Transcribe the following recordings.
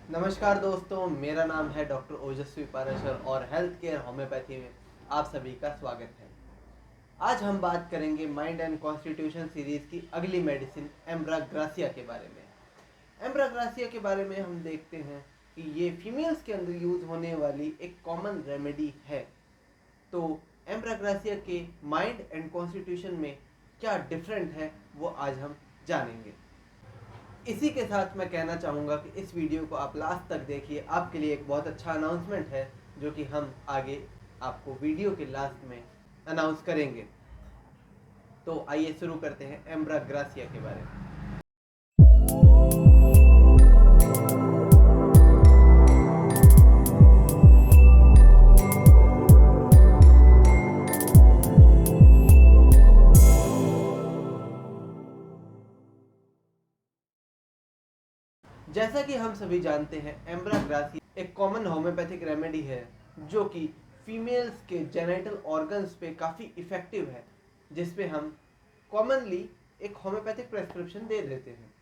नमस्कार दोस्तों, मेरा नाम है डॉक्टर ओजस्वी पारेशर और हेल्थ केयर होम्योपैथी में आप सभी का स्वागत है। आज हम बात करेंगे माइंड एंड कॉन्स्टिट्यूशन सीरीज की अगली मेडिसिन एम्ब्राग्रासिया के बारे में। एम्ब्राग्रासिया के बारे में हम देखते हैं कि ये फीमेल्स के अंदर यूज होने वाली एक कॉमन रेमेडी है। तो एम्ब्राग्रासिया के माइंड एंड कॉन्स्टिट्यूशन में क्या डिफरेंट है वो आज हम जानेंगे। इसी के साथ मैं कहना चाहूँगा कि इस वीडियो को आप लास्ट तक देखिए। आपके लिए एक बहुत अच्छा अनाउंसमेंट है जो कि हम आगे आपको वीडियो के लास्ट में अनाउंस करेंगे। तो आइए शुरू करते हैं एम्ब्राग्रासिया के बारे में। जैसा कि हम सभी जानते हैं, एम्ब्राग्रासिया एक कॉमन होम्योपैथिक रेमेडी है जो कि फीमेल्स के जेनिटल ऑर्गन्स पे काफ़ी इफ़ेक्टिव है, जिस पे हम कॉमनली एक होम्योपैथिक प्रेस्क्रिप्शन दे देते हैं।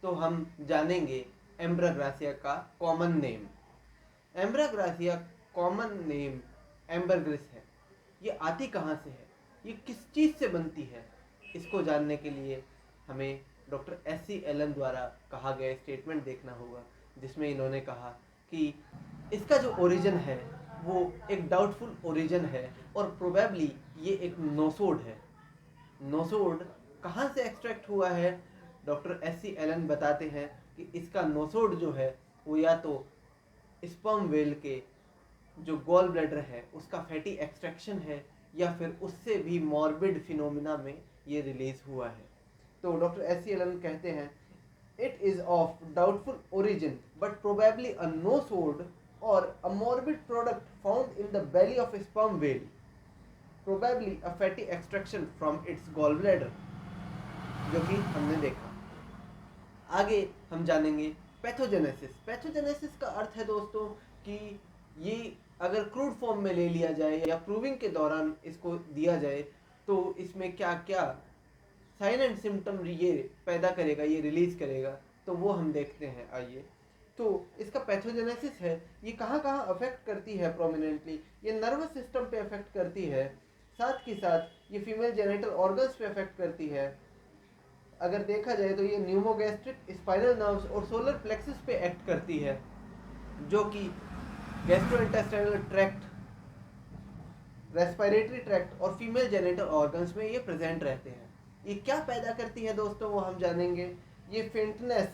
तो हम जानेंगे एम्ब्राग्रासिया का कॉमन नेम। एम्ब्राग्रासिया कॉमन नेम एम्बरग्रिस है। ये आती कहाँ से है, ये किस चीज़ से बनती है, इसको जानने के लिए हमें डॉक्टर एस.सी. एलन द्वारा कहा गया स्टेटमेंट देखना होगा, जिसमें इन्होंने कहा कि इसका जो ओरिजिन है वो एक डाउटफुल ओरिजिन है और प्रोबेबली ये एक नोसोड है। नोसोड कहाँ से एक्सट्रैक्ट हुआ है? Doctor SC. एलन बताते हैं कि इसका नोसोड जो है वो या तो स्पर्म वेल के जो गॉल ब्लैडर है उसका फैटी एक्सट्रैक्शन है, या फिर उससे भी मॉर्बिड फिनोमिना में ये रिलीज हुआ है। तो डॉक्टर एस.सी. एलन कहते हैं it is of doubtful origin but probably a nosode और a morbid product found in the belly of sperm whale, probably a fatty extraction from its gall bladder, जो कि हमने देखा। आगे हम जानेंगे पैथोजेनेसिस। पैथोजेनेसिस का अर्थ है दोस्तों कि ये अगर क्रूड फॉर्म में ले लिया जाए या प्रूविंग के दौरान इसको दिया जाए तो इसमें क्या क्या साइन एंड सिम्टम ये पैदा करेगा, ये रिलीज करेगा, तो वो हम देखते हैं। आइए, तो इसका पैथोजेनेसिस है, ये कहाँ कहाँ अफेक्ट करती है प्रोमिनेंटली। ये नर्वस सिस्टम पे अफेक्ट करती है, साथ ही साथ ये फीमेल जेनिटल ऑर्गन्स पे अफेक्ट करती है। अगर देखा जाए तो ये न्यूमोगैस्ट्रिक, स्पाइनल नर्व्स और सोलर प्लेक्सस पे एक्ट करती है, जो कि गैस्ट्रोइंटेस्टाइनल ट्रैक्ट, रेस्पिरेटरी ट्रैक्ट और फीमेल जेनिटल ऑर्गन्स में ये प्रेजेंट रहते हैं। ये क्या पैदा करती है दोस्तों वो हम जानेंगे। ये फेंटनेस,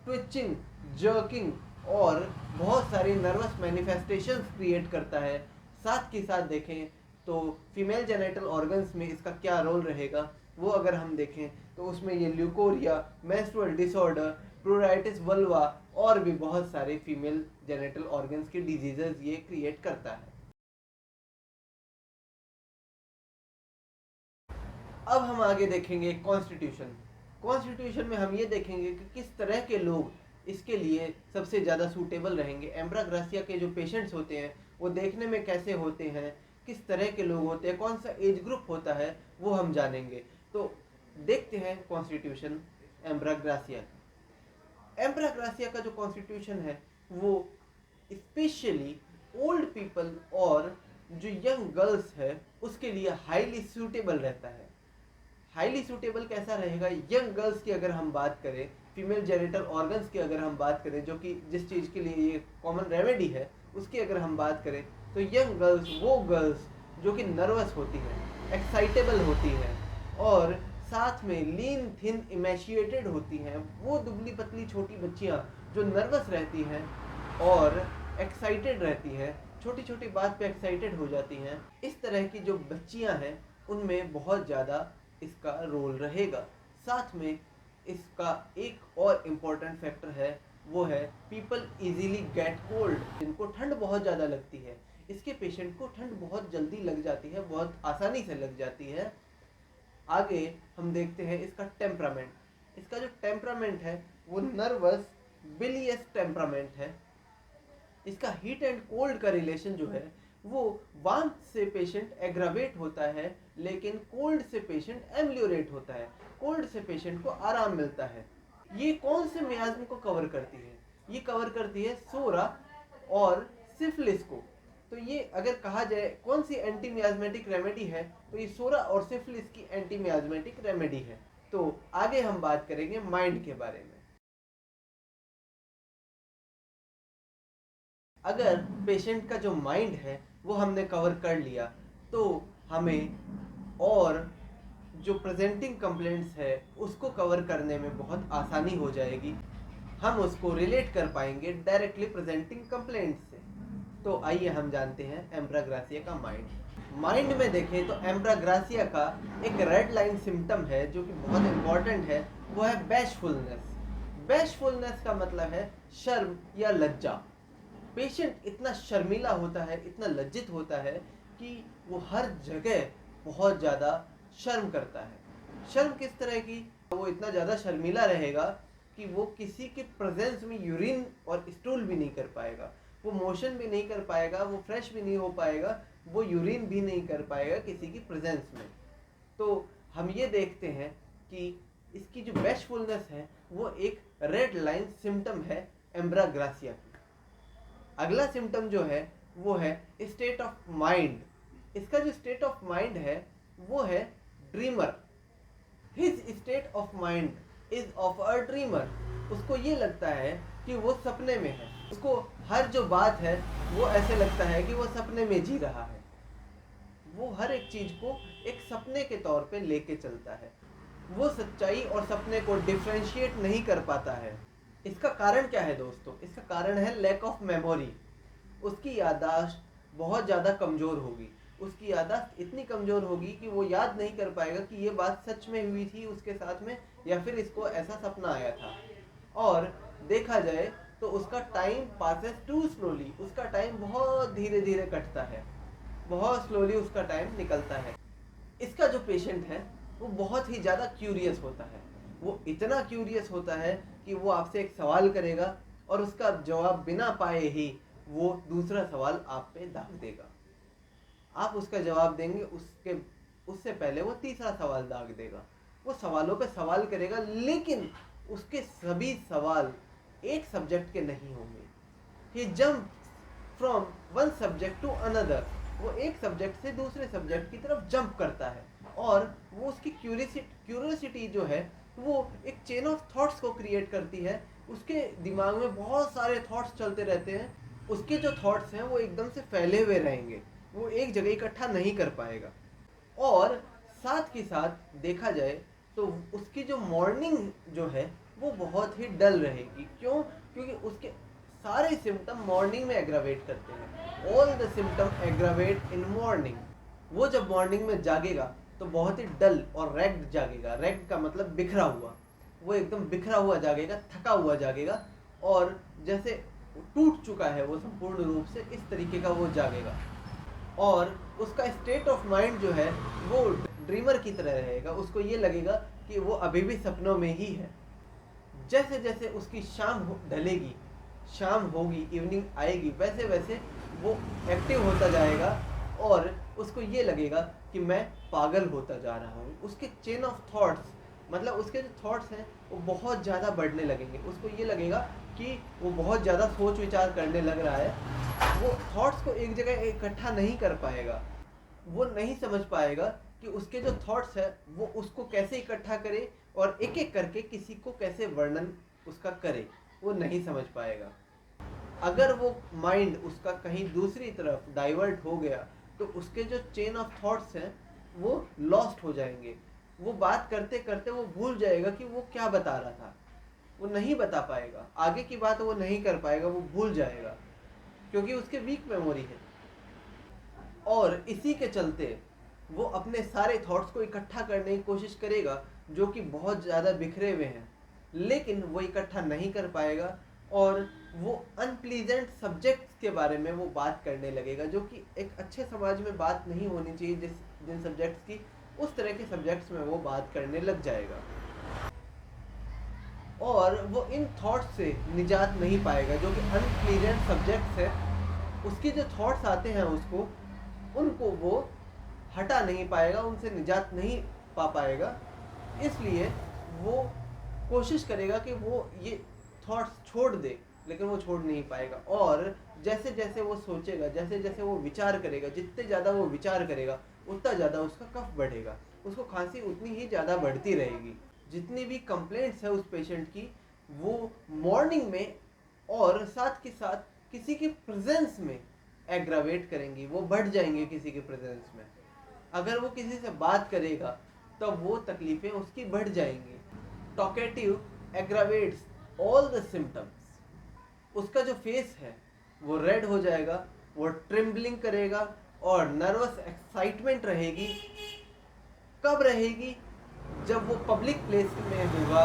ट्विचिंग, जर्किंग और बहुत सारी नर्वस मैनिफेस्टेशंस क्रिएट करता है। साथ के साथ देखें तो फीमेल जेनिटल ऑर्गन्स में इसका क्या रोल रहेगा वो अगर हम देखें तो उसमें ये ल्यूकोरिया, मेंस्ट्रुअल डिसऑर्डर, प्लूराइटिस वल्वा और भी बहुत सारे फीमेल जेनिटल ऑर्गन्स के डिजीजेस ये क्रिएट करता है। अब हम आगे देखेंगे कॉन्स्टिट्यूशन। कॉन्स्टिट्यूशन में हम ये देखेंगे कि किस तरह के लोग इसके लिए सबसे ज़्यादा सूटेबल रहेंगे। एम्ब्राग्रासिया के जो पेशेंट्स होते हैं वो देखने में कैसे होते हैं, किस तरह के लोग होते हैं, कौन सा एज ग्रुप होता है, वो हम जानेंगे। तो देखते हैं कॉन्स्टिट्यूशन एम्ब्राग्रासिया का। एम्ब्राग्रासिया का जो कॉन्स्टिट्यूशन है वो स्पेशली ओल्ड पीपल और जो यंग गर्ल्स है उसके लिए हाईली सूटेबल रहता है। हाईली सूटेबल कैसा रहेगा? यंग गर्ल्स की अगर हम बात करें, फीमेल जेनिटल ऑर्गन्स की अगर हम बात करें, जो कि जिस चीज़ के लिए ये कॉमन रेमेडी है उसकी अगर हम बात करें, तो यंग गर्ल्स वो गर्ल्स जो कि नर्वस होती हैं, एक्साइटेबल होती हैं और साथ में लीन थिन इमेशिएटेड होती हैं, वो दुबली पतली छोटी बच्चियाँ जो नर्वस रहती हैं और एक्साइटेड रहती हैं, छोटी छोटी बात पे एक्साइटेड हो जाती हैं, इस तरह की जो बच्चियाँ हैं उनमें बहुत ज़्यादा इसका रोल रहेगा। साथ में इसका एक और इम्पोर्टेंट फैक्टर है, वो है पीपल इजीली गेट कोल्ड, जिनको ठंड बहुत ज़्यादा लगती है। इसके पेशेंट को ठंड बहुत जल्दी लग जाती है, बहुत आसानी से लग जाती है। आगे हम देखते हैं इसका टेम्परामेंट। इसका जो टेम्परामेंट है वो नर्वस बिलियस टेम्परामेंट है। इसका हीट एंड कोल्ड का रिलेशन जो है वो वार्मथ से पेशेंट एग्रावेट होता है लेकिन कोल्ड से पेशेंट एम्लियोरेट होता है, कोल्ड से पेशेंट को आराम मिलता है। ये कौन से मियाज्म को कवर करती है? ये कवर करती है सोरा और सिफिलिस को। तो ये अगर कहा जाए कौन सी एंटी मियाज्मेटिक रेमेडी है, तो ये सोरा और सिफिलिस की एंटी मियाज्मेटिक रेमेडी है। तो आगे हम बात करेंगे माइंड के बारे में। अगर पेशेंट का जो माइंड है वो हमने कवर कर लिया, तो हमें और जो प्रेजेंटिंग कंप्लेंट्स है उसको कवर करने में बहुत आसानी हो जाएगी। हम उसको रिलेट कर पाएंगे डायरेक्टली प्रेजेंटिंग कंप्लेंट्स से। तो आइए हम जानते हैं एम्ब्राग्रासिया का माइंड। माइंड में देखें तो एम्ब्राग्रासिया का एक रेड लाइन सिम्टम है जो कि बहुत इंपॉर्टेंट है, वो है बैशफुलनेस। बैशफुलनेस का मतलब है शर्म या लज्जा। पेशेंट इतना शर्मीला होता है, इतना लज्जित होता है कि वो हर जगह बहुत ज़्यादा शर्म करता है। शर्म किस तरह की? वो इतना ज़्यादा शर्मीला रहेगा कि वो किसी के प्रेजेंस में यूरिन और स्टूल भी नहीं कर पाएगा, वो मोशन भी नहीं कर पाएगा, वो फ्रेश भी नहीं हो पाएगा, वो यूरिन भी नहीं कर पाएगा किसी की प्रेजेंस में। तो हम ये देखते हैं कि इसकी जो बैशफुलनेस है वो एक रेड लाइन सिम्टम है एम्ब्राग्रासिया की। अगला सिम्टम जो है वो है स्टेट ऑफ माइंड। इसका जो स्टेट ऑफ माइंड है वो है dreamer. His state of mind is of a dreamer. उसको ये लगता है कि वो सपने में है, उसको हर जो बात है वो ऐसे लगता है कि वो सपने में जी रहा है। वो हर एक चीज को एक सपने के तौर पे लेके चलता है, वो सच्चाई और सपने को डिफ्रेंशिएट नहीं कर पाता है। इसका कारण क्या है दोस्तों? इसका कारण है लैक ऑफ मेमोरी। उसकी याददाश्त बहुत ज़्यादा कमज़ोर होगी। उसकी याददाश्त इतनी कमज़ोर होगी कि वो याद नहीं कर पाएगा कि ये बात सच में हुई थी उसके साथ में या फिर इसको ऐसा सपना आया था। और देखा जाए तो उसका टाइम पासेस टू स्लोली। उसका टाइम बहुत धीरे धीरे कटता है, बहुत स्लोली उसका टाइम निकलता है। इसका जो पेशेंट है वो बहुत ही ज़्यादा क्यूरियस होता है। वो इतना क्यूरियस होता है कि वो आपसे एक सवाल करेगा और उसका जवाब बिना पाए ही वो दूसरा सवाल आप पे दाग देगा। आप उसका जवाब देंगे, उससे पहले वो तीसरा सवाल दाग देगा। वो सवालों पे सवाल करेगा, लेकिन उसके सभी सवाल एक सब्जेक्ट के नहीं होंगे। He jump from one subject to another. वो एक सब्जेक्ट से दूसरे सब्जेक्ट की तरफ जंप करता है और वो उसकी क्यूरियोसिटी जो है वो एक चेन ऑफ थॉट्स को क्रिएट करती है। उसके दिमाग में बहुत सारे थॉट्स चलते रहते हैं। उसके जो थॉट्स हैं वो एकदम से फैले हुए रहेंगे, वो एक जगह इकट्ठा नहीं कर पाएगा। और साथ ही साथ देखा जाए तो उसकी जो मॉर्निंग जो है वो बहुत ही डल रहेगी। क्यों? क्योंकि उसके सारे सिम्टम मॉर्निंग में एग्रावेट करते हैं। All the symptom aggravate in morning. वो जब मॉर्निंग में जागेगा तो बहुत ही डल और रैग्ड जागेगा। रैग्ड का मतलब बिखरा हुआ। वो एकदम बिखरा हुआ जागेगा, थका हुआ जागेगा और जैसे टूट चुका है वो संपूर्ण रूप से, इस तरीके का वो जागेगा। और उसका स्टेट ऑफ माइंड जो है वो ड्रीमर की तरह रहेगा। उसको ये लगेगा कि वो अभी भी सपनों में ही है। जैसे जैसे उसकी शाम ढलेगी, शाम होगी, इवनिंग आएगी, वैसे वैसे वो एक्टिव होता जाएगा और उसको ये लगेगा कि मैं पागल होता जा रहा हूँ। उसके चेन ऑफ थॉट्स, मतलब उसके जो थॉट्स हैं वो बहुत ज़्यादा बढ़ने लगेंगे। उसको ये लगेगा कि वो बहुत ज़्यादा सोच विचार करने लग रहा है। वो थॉट्स को एक जगह इकट्ठा नहीं कर पाएगा। वो नहीं समझ पाएगा कि उसके जो थॉट्स है वो उसको कैसे इकट्ठा करे और एक एक करके किसी को कैसे वर्णन उसका करे, वो नहीं समझ पाएगा। अगर वो माइंड उसका कहीं दूसरी तरफ डाइवर्ट हो गया तो उसके जो चेन ऑफ थॉट्स हैं वो लॉस्ट हो जाएंगे। वो बात करते करते वो भूल जाएगा कि वो क्या बता रहा था। वो नहीं बता पाएगा, आगे की बात वो नहीं कर पाएगा, वो भूल जाएगा क्योंकि उसके वीक मेमोरी है। और इसी के चलते वो अपने सारे थॉट्स को इकट्ठा करने की कोशिश करेगा जो कि बहुत ज़्यादा बिखरे हुए हैं, लेकिन वो इकट्ठा नहीं कर पाएगा और वो अनप्लीजेंट सब्जेक्ट्स के बारे में वो बात करने लगेगा जो कि एक अच्छे समाज में बात नहीं होनी चाहिए। जिन सब्जेक्ट्स की, उस तरह के सब्जेक्ट्स में वो बात करने लग जाएगा और वो इन थॉट्स से निजात नहीं पाएगा जो कि अनप्लीजेंट सब्जेक्ट्स है। उसके जो थॉट्स आते हैं उनको वो हटा नहीं पाएगा, उनसे निजात नहीं पा पाएगा। इसलिए वो कोशिश करेगा कि वो ये थॉट्स छोड़ दे, लेकिन वो छोड़ नहीं पाएगा। और जैसे जैसे वो सोचेगा, जैसे जैसे वो विचार करेगा, जितने ज़्यादा वो विचार करेगा उतना ज़्यादा उसका कफ बढ़ेगा, उसको खांसी उतनी ही ज़्यादा बढ़ती रहेगी। जितनी भी कंप्लेंट्स है उस पेशेंट की, वो मॉर्निंग में और साथ के साथ किसी के प्रेजेंस में एग्रावेट करेंगी, वो बढ़ जाएंगे किसी के प्रेजेंस में। अगर वो किसी से बात करेगा तब वो तकलीफ़ें उसकी बढ़ जाएंगी। Talkative aggravates all the symptoms. उसका जो फेस है वो रेड हो जाएगा, वो ट्रिम्बलिंग करेगा और नर्वस एक्साइटमेंट रहेगी। कब रहेगी? जब वो पब्लिक प्लेस में होगा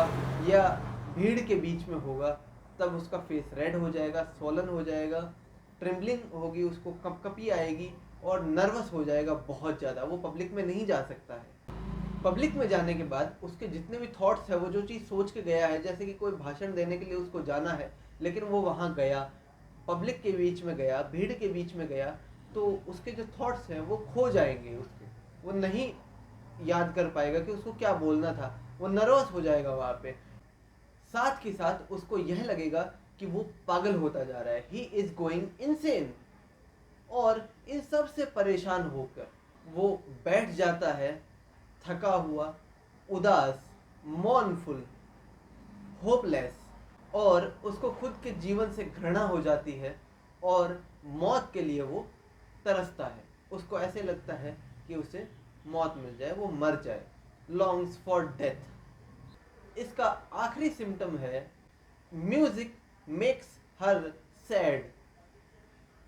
या भीड़ के बीच में होगा, तब उसका फेस रेड हो जाएगा, सोलन हो जाएगा, ट्रिम्बलिंग होगी, उसको कपकपी आएगी और नर्वस हो जाएगा बहुत ज़्यादा। वो पब्लिक में नहीं जा सकता है। पब्लिक में जाने के बाद उसके जितने भी थॉट्स है, वो जो चीज़ सोच के गया है, जैसे कि कोई भाषण देने के लिए उसको जाना है, लेकिन वो वहाँ गया, पब्लिक के बीच में गया, भीड़ के बीच में गया, तो उसके जो थॉट्स हैं वो खो जाएंगे उसके। वो नहीं याद कर पाएगा कि उसको क्या बोलना था, वो नर्वस हो जाएगा वहाँ पे। साथ के साथ उसको यह लगेगा कि वो पागल होता जा रहा है, ही इज गोइंग इनसेन। और इन सब से परेशान होकर वो बैठ जाता है, थका हुआ, उदास, मौनफुल, होपलेस, और उसको खुद के जीवन से घृणा हो जाती है और मौत के लिए वो तरसता है। उसको ऐसे लगता है कि उसे मौत मिल जाए, वो मर जाए, लॉन्ग्स फॉर डेथ। इसका आखिरी सिम्टम है music makes her sad.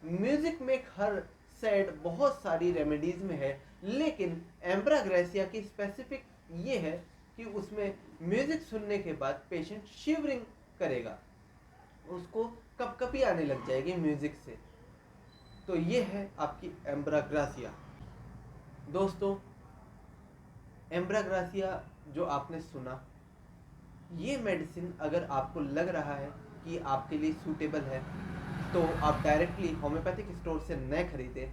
Music make her sad बहुत सारी रेमेडीज में है, लेकिन एम्ब्राग्रेसिया की स्पेसिफिक ये है कि उसमें म्यूजिक सुनने के बाद पेशेंट शिवरिंग करेगा, उसको कपकपी आने लग जाएगी म्यूजिक से। तो ये है आपकी एम्ब्राग्रेसिया। दोस्तों, एम्ब्राग्रेसिया जो आपने सुना, ये मेडिसिन अगर आपको लग रहा है कि आपके लिए सूटेबल है, तो आप डायरेक्टली होम्योपैथिक स्टोर से न खरीदें,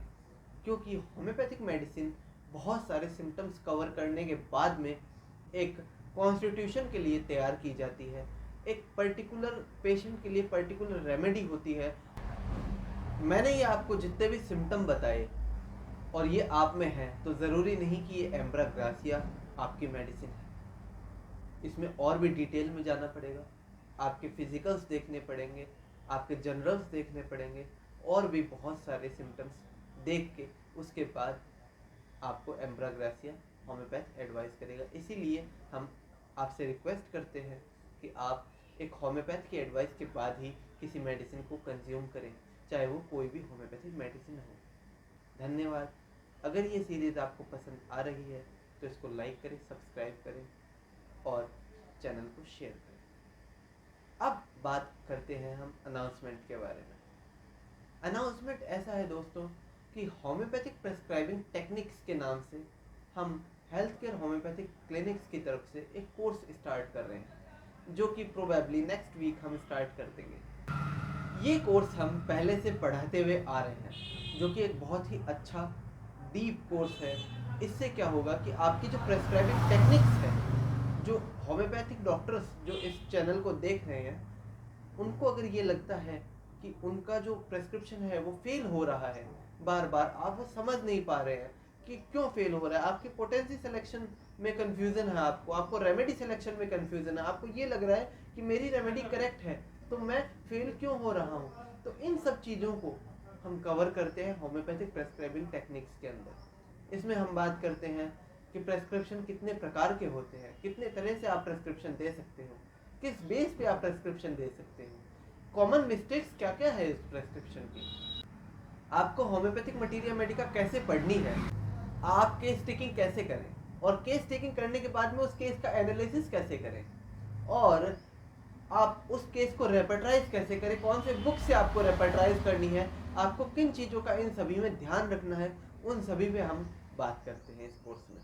क्योंकि होम्योपैथिक मेडिसिन बहुत सारे सिम्टम्स कवर करने के बाद में एक कॉन्स्टिट्यूशन के लिए तैयार की जाती है। एक पर्टिकुलर पेशेंट के लिए पर्टिकुलर रेमेडी होती है। मैंने ये आपको जितने भी सिम्टम बताए और ये आप में है, तो ज़रूरी नहीं कि ये एम्ब्राग्रेसिया आपकी मेडिसिन है। इसमें और भी डिटेल में जाना पड़ेगा, आपके फिजिकल्स देखने पड़ेंगे, आपके जनरल्स देखने पड़ेंगे, और भी बहुत सारे सिम्टम्स देख के उसके बाद आपको एम्ब्राग्रेसिया होम्योपैथ एडवाइस करेगा। इसीलिए हम आपसे रिक्वेस्ट करते हैं कि आप एक होम्योपैथ की एडवाइस के बाद ही किसी मेडिसिन को कंज्यूम करें, चाहे वो कोई भी होम्योपैथिक मेडिसिन हो। धन्यवाद। अगर ये सीरीज़ आपको पसंद आ रही है तो इसको लाइक करें, सब्सक्राइब करें और चैनल को शेयर करें। अब बात करते हैं हम अनाउंसमेंट के बारे में। अनाउंसमेंट ऐसा है दोस्तों कि होम्योपैथिक प्रेस्क्राइबिंग टेक्निक्स के नाम से हम हेल्थ केयर होम्योपैथिक क्लिनिक्स की तरफ से एक कोर्स स्टार्ट कर रहे हैं, जो कि प्रोबेबली नेक्स्ट वीक हम स्टार्ट कर देंगे। ये कोर्स हम पहले से पढ़ाते हुए आ रहे हैं, जो कि एक बहुत ही अच्छा डीप कोर्स है। इससे क्या होगा कि आपकी जो प्रेस्क्राइबिंग टेक्निक्स है, जो होम्योपैथिक डॉक्टर्स जो इस चैनल को देख रहे हैं, उनको अगर ये लगता है कि उनका जो प्रेस्क्रिप्शन है वो फेल हो रहा है, बार बार आप वो समझ नहीं पा रहे हैं कि क्यों फेल हो रहा है, आपकी पोटेंसी सिलेक्शन में कंफ्यूजन है, आपको रेमेडी सिलेक्शन में कंफ्यूजन है, आपको ये लग रहा है कि मेरी रेमेडी करेक्ट है तो मैं फेल क्यों हो रहा हूँ, तो इन सब चीज़ों को हम कवर करते हैं होम्योपैथिक प्रेस्क्राइबिंग टेक्निक्स के अंदर। इसमें हम बात करते हैं कि प्रेस्क्रिप्शन कितने प्रकार के होते हैं, कितने तरह से आप प्रेस्क्रिप्शन दे सकते हो, किस बेस पे आप प्रेस्क्रिप्शन दे सकते हो, कॉमन मिस्टेक्स क्या क्या है इस प्रेस्क्रिप्शन की, आपको होम्योपैथिक मटीरिया मेडिका कैसे पढ़नी है, आप केस टेकिंग कैसे करें, और केस टेकिंग करने के बाद में उस केस का एनालिसिस कैसे करें, और आप उस केस को रेपर्टाइज कैसे करें, कौन से बुक से आपको रेपर्टाइज करनी है, आपको किन चीज़ों का इन सभी में ध्यान रखना है, उन सभी पे हम बात करते हैं इस कोर्स में।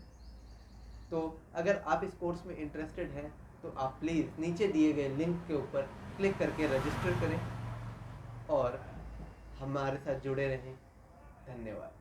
तो अगर आप इस कोर्स में इंटरेस्टेड हैं तो आप प्लीज़ नीचे दिए गए लिंक के ऊपर क्लिक करके रजिस्टर करें और हमारे साथ जुड़े रहें। धन्यवाद।